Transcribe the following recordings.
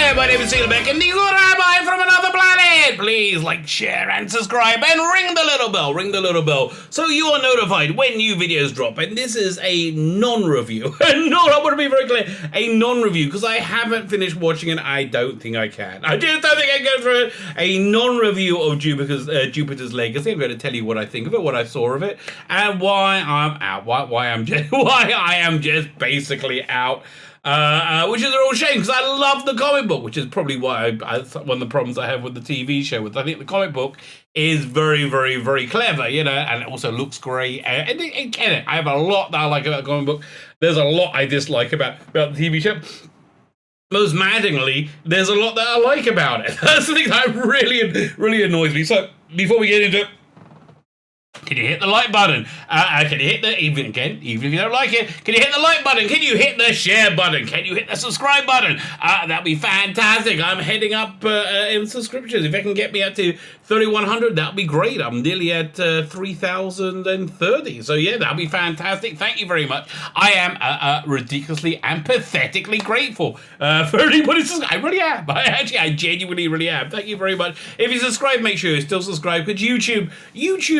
Hello, my name is Tzvi Lebetkin, the Rabbi from another planet. Please like, share, and subscribe, and ring the little bell, so you are notified when new videos drop. And this is a non-review. I want to be very clear, a non-review, because I haven't finished watching it. I don't think I can. I just don't think I can go through it. A non-review of Jupiter's Legacy. I'm going to tell you what I think of it, what I saw of it, and why I'm out. Why I am just basically out. Which is a real shame, because I love the comic book, which is probably why one of the problems I have with the TV show. I think the comic book is very, very, very clever, you know, and it also looks great. And I have a lot that I like about the comic book. There's a lot I dislike about the TV show. Most maddeningly, there's a lot that I like about it. That's the thing that really annoys me. So before we get into it, can you hit the like button? Can you hit the, even if you don't like it, can you hit the like button? Can you hit the share button? Can you hit the subscribe button? That'd be fantastic. I'm heading up in subscriptions. If I can get me up to 3,100, that'd be great. I'm nearly at 3,030. So yeah, that'd be fantastic. Thank you very much. I am ridiculously and pathetically grateful for anybody subscribing. I really am. I genuinely really am. Thank you very much. If you subscribe, make sure you still subscribe, because YouTube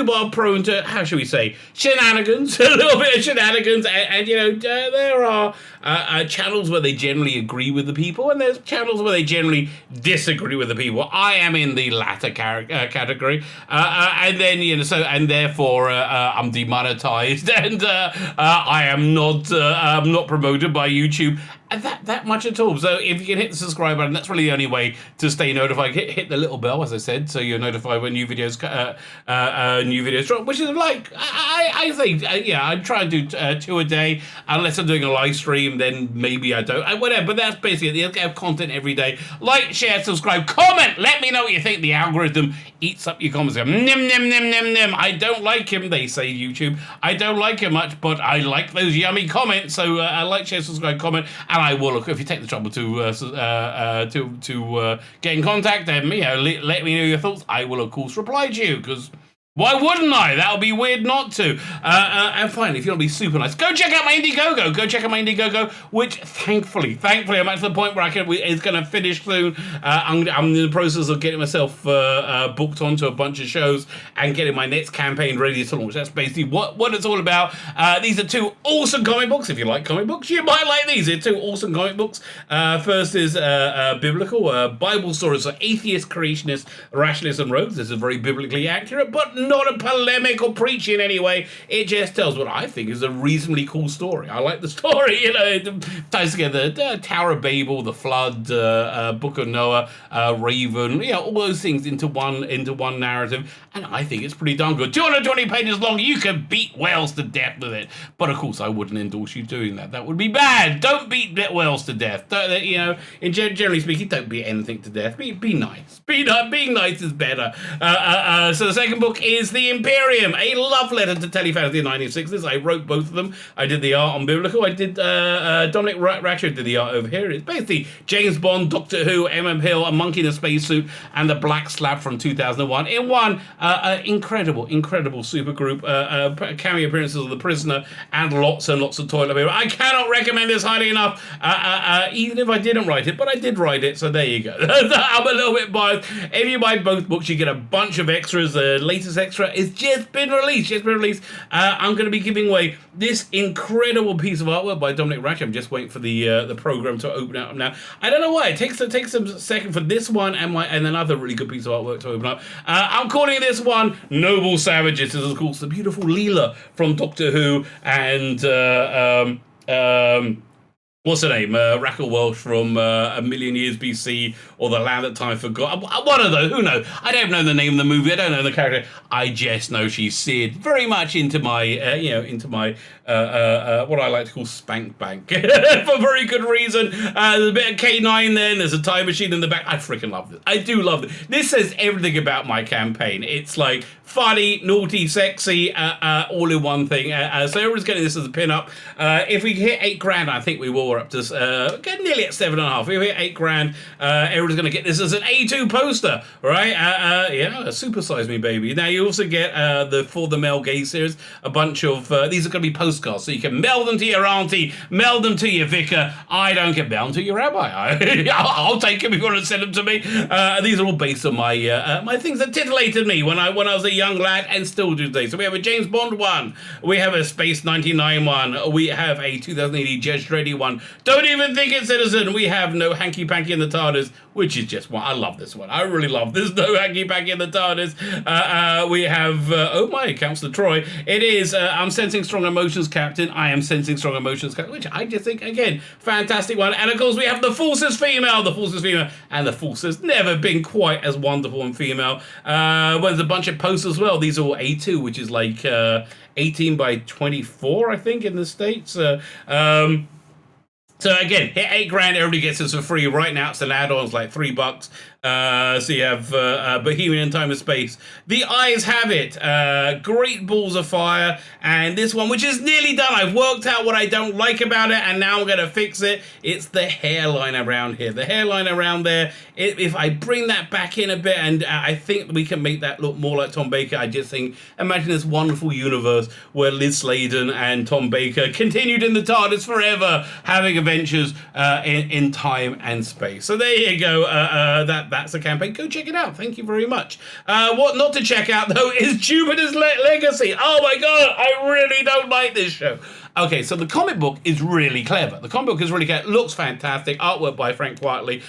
are prone to, how should we say, shenanigans, a little bit of shenanigans, and you know, there are channels where they generally agree with the people, and there's channels where they generally disagree with the people. I am in the latter category, and then, you know, so, and therefore I'm demonetized, and I am not promoted by YouTube. And that much at all. So if you can hit the subscribe button, that's really the only way to stay notified. Hit the little bell, as I said, so you're notified when new videos drop. Which is like, I think, yeah, I try and do 2 a day, unless I'm doing a live stream. Then maybe I don't. Whatever. But that's basically it. You have content every day. Like, share, subscribe, comment. Let me know what you think. The algorithm eats up your comments. Nim. I don't like him. They say YouTube. I don't like him much, but I like those yummy comments. So like, share, subscribe, comment. And I will, look, if you take the trouble to get in contact, then, you know, let me know your thoughts. I will, of course, reply to you, because why wouldn't I? That would be weird not to. And finally, if you want to be super nice, go check out my Indiegogo. Go check out my Indiegogo, which thankfully, I'm at the point where it's going to finish soon. I'm in the process of getting myself booked onto a bunch of shows and getting my next campaign ready to launch. That's basically what it's all about. These are 2 awesome comic books. If you like comic books, you might like these. They're 2 awesome comic books. First is biblical, Bible stories for atheists, creationists, rationalists, and rogues. This is very biblically accurate, but not a polemic or preachy in any way. It just tells what I think is a reasonably cool story. I like the story, you know, it ties together the Tower of Babel, the Flood, Book of Noah, Raven, you know, all those things into one narrative, and I think it's pretty darn good. 220 pages long. You can beat whales to death with it, but of course I wouldn't endorse you doing that. That would be bad. Don't beat whales to death. Don't, you know, generally speaking, don't beat anything to death. Be nice. Being nice is better. So the second book is The Imperium, a love letter to telefantasy in the 1960s. I wrote both of them. I did the art on Biblical. I did, Dominic Ratchet did the art over here. It's basically James Bond, Doctor Who, Emmett Hill, a monkey in a spacesuit, and the Black Slab from 2001 in one incredible super group, cameo appearances of The Prisoner, and lots of toilet paper. I cannot recommend this highly enough, even if I didn't write it, but I did write it, so there you go. I'm a little bit biased. If you buy both books, you get a bunch of extras. The latest extra is just been released. I'm going to be giving away this incredible piece of artwork by Dominic Ratchet. I'm just waiting for the program to open up now. I don't know why. It takes some second for this one and another really good piece of artwork to open up. I'm calling this one Noble Savages. This is, of course, the beautiful Leela from Doctor Who, and what's her name? Raquel Welch from A Million Years BC, or The Land That Time Forgot. One of those. Who knows? I don't know the name of the movie. I don't know the character. I just know she's seared very much into my, what I like to call spank bank for very good reason. There's a bit of K9 then. There's a time machine in the back. I freaking love this. I do love it. This says everything about my campaign. It's like funny, naughty, sexy, all in one thing. So everyone's getting this as a pin-up. If we hit $8,000, I think we will. We're up to nearly at 7.5. If we hit $8,000, everyone's going to get this as an A2 poster, right? Yeah, Super Size Me Baby. Now you also get the For the Male Gay series, a bunch of these are going to be postcards, so you can mail them to your auntie, mail them to your vicar. I don't get mail them to your rabbi. I'll take them if you want to send them to me. These are all based on my my things that titillated me when I was a young lad and still do today. So we have a James Bond one, we have a Space 99 one, we have a 2080 Judge Dredd one. Don't even think it's Citizen. We have No Hanky Panky in the TARDIS, which is just one. I love this one. I really love this. No Hanky Panky in the TARDIS. We have oh my, Councillor Troy. It is I'm Sensing Strong Emotions, Captain. I Am Sensing Strong Emotions, Captain, which I just think, again, fantastic one. And of course we have The Force is Female. The Force is Female, and The Force has never been quite as wonderful and female. Well, there's a bunch of posts as well. These are all A2, which is like 18 by 24, I think, in the States. So again, hit $8,000, everybody gets this for free. Right now it's an add-on, it's like $3. So you have Bohemian Time and Space. The Eyes Have It. Great Balls of Fire. And this one, which is nearly done. I've worked out what I don't like about it, and now I'm going to fix it. It's the hairline around here. The hairline around there. If I bring that back in a bit, and I think we can make that look more like Tom Baker. I just think, imagine this wonderful universe where Liz Sladen and Tom Baker continued in the TARDIS forever, having adventures in time and space. So there you go. That's a campaign. Go check it out. Thank you very much. What not to check out, though, is Jupiter's Legacy. Oh, my God. I really don't like this show. Okay, so the comic book is really clever. The comic book is really clever. Looks fantastic. Artwork by Frank Quitely.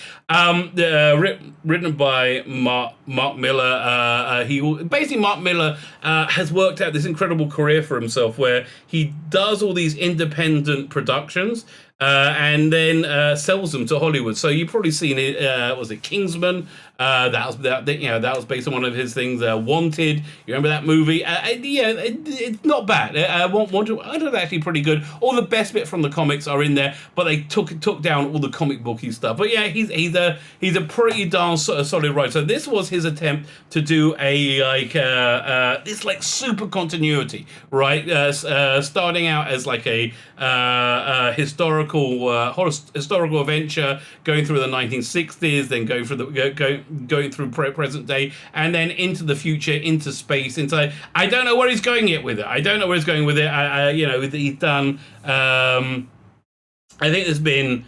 Written by Mark Miller. Mark Miller has worked out this incredible career for himself where he does all these independent productions and then sells them to Hollywood. So you've probably seen it. Was it Kingsman? That was based on one of his things. Wanted. You remember that movie? It's not bad. Wanted actually pretty good. All the best bit from the comics are in there, but they took down all the comic booky stuff. But yeah, he's a pretty darn solid writer. So this was his attempt to do this super continuity, right? Starting out as like a historical adventure, going through the 1960s, then going through present day, and then into the future, into space, into I don't know where he's going yet with it. He's done. I think there's been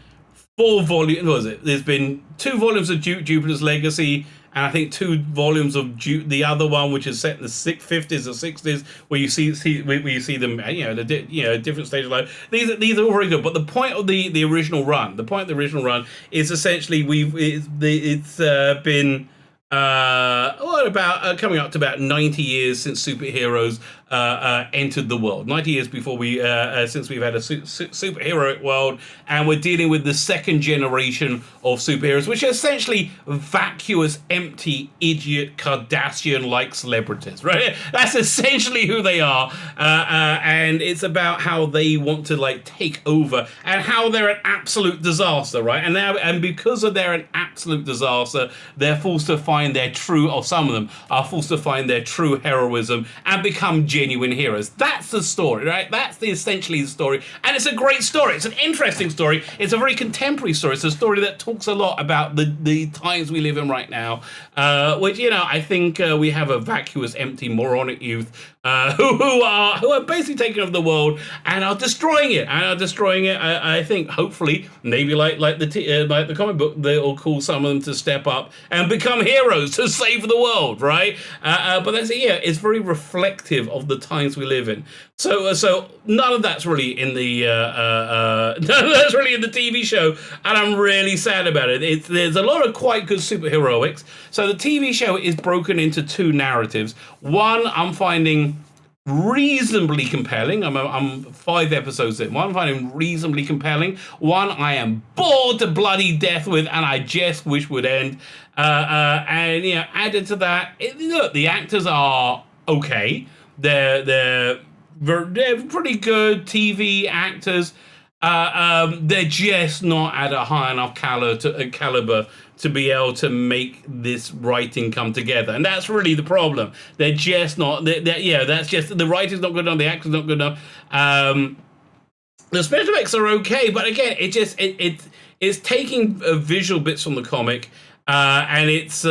4 volumes. What was it? There's been 2 volumes of Jupiter's Legacy. And I think 2 volumes of the other one, which is set in the 50s or 60s, where you see them, different stages of life. These are all very good. But the point of the original run, is essentially it's been coming up to about 90 years since superheroes entered the world. 90 years before since we've had a superheroic world, and we're dealing with the second generation of superheroes, which are essentially vacuous, empty, idiot, Kardashian-like celebrities, right? That's essentially who they are, and it's about how they want to take over, and how they're an absolute disaster, right? And because they're an absolute disaster, they're forced to find their true, or some of them are forced to find their true heroism and become genuine heroes. That's the story, right? That's essentially the story. And it's a great story. It's an interesting story. It's a very contemporary story. It's a story that talks a lot about the times we live in right now, which, I think we have a vacuous, empty, moronic youth who are basically taking over the world and are destroying it. I think, hopefully, maybe like the comic book, they'll call some of them to step up and become heroes to save the world, right? But that's it's very reflective of the times we live in. So none of that's really in the TV show, and I'm really sad about it. There's a lot of quite good superheroics. So the TV show is broken into 2 narratives. One I'm finding reasonably compelling. I'm 5 episodes in. One I'm finding reasonably compelling. One I am bored to bloody death with, and I just wish would end. And added to that, look, the actors are okay. They're pretty good TV actors. They're just not at a high enough caliber to be able to make this writing come together, and that's really the problem. They're just not. That's just the writing's not good enough. The acting's not good enough. The special effects are okay, but again, it's taking visual bits from the comic. And it's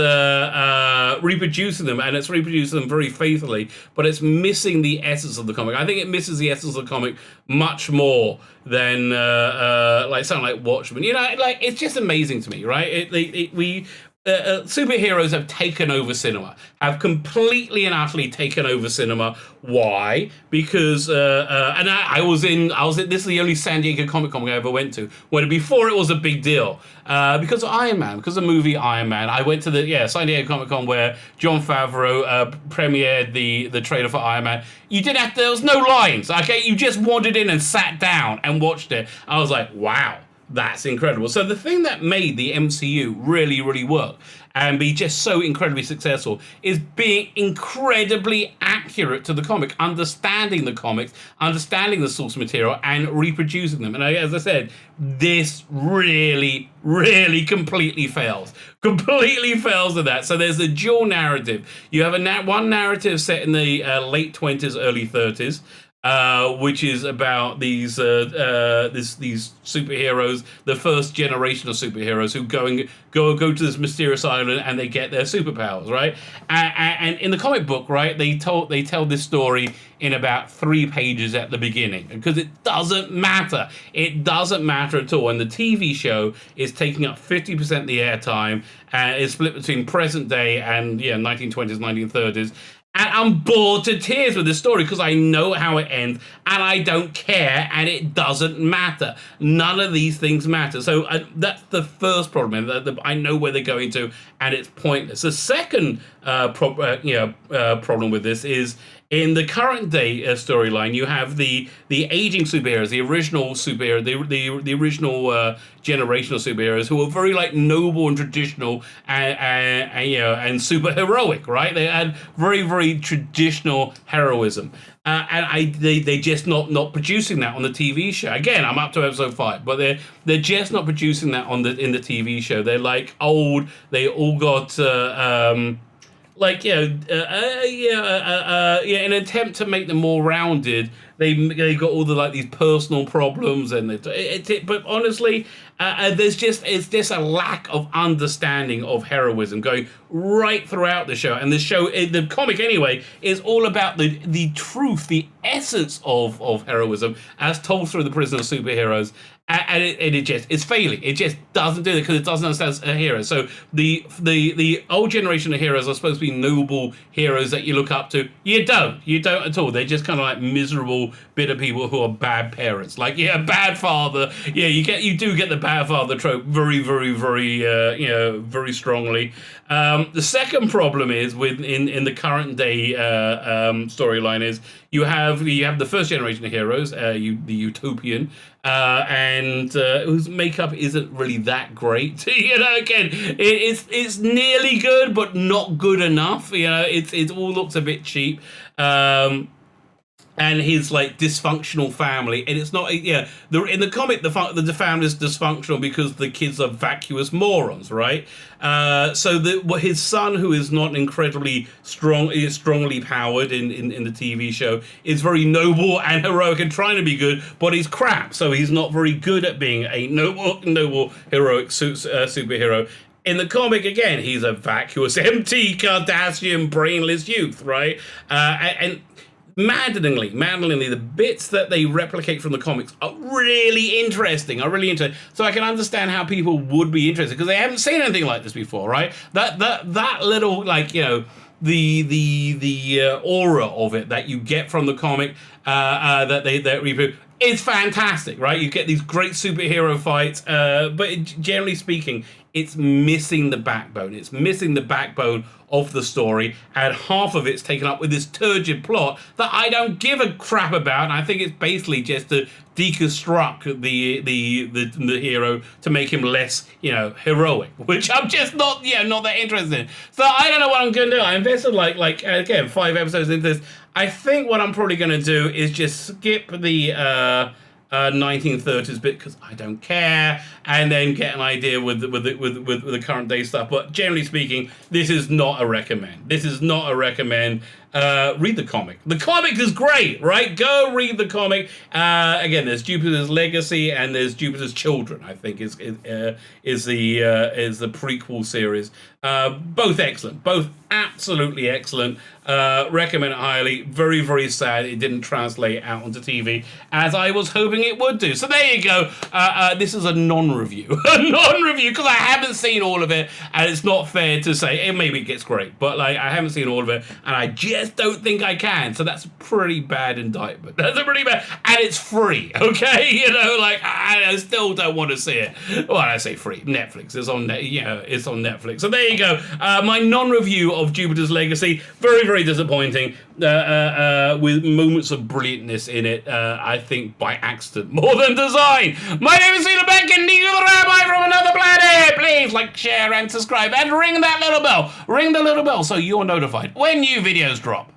reproducing them, and it's reproducing them very faithfully, but it's missing the essence of the comic. I think it misses the essence of the comic much more than like something like Watchmen. You know, like it's just amazing to me, right? Superheroes have taken over cinema, have completely and utterly taken over cinema. Why? Because and I was in this is the only San Diego Comic Con I ever went to, when before it was a big deal, because of Iron Man, because of the movie Iron Man. I went to the San Diego Comic Con where Jon Favreau premiered the trailer for Iron Man. There was no lines, okay? You just wandered in and sat down and watched it. I was like, wow. That's incredible. So the thing that made the MCU really, really work and be just so incredibly successful is being incredibly accurate to the comic, understanding the comics, understanding the source material, and reproducing them. And as I said, this really, really completely fails. Completely fails at that. So there's a dual narrative. You have one narrative set in the late 20s, early 30s. Which is about these superheroes, the first generation of superheroes who go to this mysterious island and they get their superpowers, right? And in the comic book, right, they tell this story in about 3 pages at the beginning, because it doesn't matter. It doesn't matter at all. And the TV show is taking up 50% of the airtime, and it's split between present day and 1920s, 1930s. And I'm bored to tears with this story because I know how it ends, and I don't care, and it doesn't matter. None of these things matter. So that's the first problem. I know where they're going to, and it's pointless. The second problem with this is, in the current day storyline, you have the aging superheroes, the original superhero, the original generation of superheroes who are very like noble and traditional and super heroic, right? They had very, very traditional heroism, and they just not producing that on the TV show. Again, I'm up to episode 5, but they're just not producing that in the TV show. They're like old. They all got. In an attempt to make them more rounded, they got all the these personal problems, and but honestly, it's just a lack of understanding of heroism going right throughout the show. And the comic anyway, is all about the truth, the essence of heroism as told through the prison of superheroes. And it's failing. It just doesn't do it because it doesn't understand a hero. So the old generation of heroes are supposed to be noble heroes that you look up to. You don't at all. They're just kind of like miserable, bitter people who are bad parents. Bad father. Yeah, you do get the bad father trope very, very, very, very strongly. The second problem is in the current day storyline is you have the first generation of heroes, the utopian, and whose makeup isn't really that great. Again, it's nearly good, but not good enough. It all looks a bit cheap. And his dysfunctional family, and it's not in the comic the family is dysfunctional because the kids are vacuous morons, right? So his son, who is not incredibly strong, is strongly powered in the TV show, is very noble and heroic and trying to be good, but he's crap, so he's not very good at being a noble heroic superhero. In the comic, again, he's a vacuous, empty, Kardashian, brainless youth, right? And maddeningly, the bits that they replicate from the comics are really interesting. So I can understand how people would be interested because they haven't seen anything like this before, right? That little the aura of it that you get from the comic that reboot is fantastic, right? You get these great superhero fights, but generally speaking, it's missing the backbone. It's missing the backbone of the story, and half of it's taken up with this turgid plot that I don't give a crap about. And I think it's basically just to deconstruct the hero to make him less, heroic, which I'm just not that interested in. So I don't know what I'm gonna do. I invested again 5 episodes into this. I think what I'm probably gonna do is just skip the 1930s bit because I don't care, and then get an idea with the current day stuff. But generally speaking, this is not a recommend. This is not a recommend. Read the comic. The comic is great, right? Go read the comic. Again, there's Jupiter's Legacy and there's Jupiter's Children, I think is the prequel series. Both excellent. Both absolutely excellent. Recommend it highly. Very, very sad it didn't translate out onto TV as I was hoping it would do. So there you go. This is a non-review. A non-review because I haven't seen all of it, and it's not fair to say maybe it gets great, but like I haven't seen all of it, and I just don't think I can. So that's a pretty bad indictment. That's a pretty bad, and it's free. Okay, you know, like I still don't want to see it. Well, I say free. Netflix. It's on. It's on Netflix. So there you go. My non-review of Jupiter's Legacy. Very, very disappointing. With moments of brilliantness in it. I think by accident more than design. My name is Tzvi Lebetkin, the Rabbi from another planet. Please like, share, and subscribe, and ring that little bell. Ring the little bell so you're notified when new videos drop.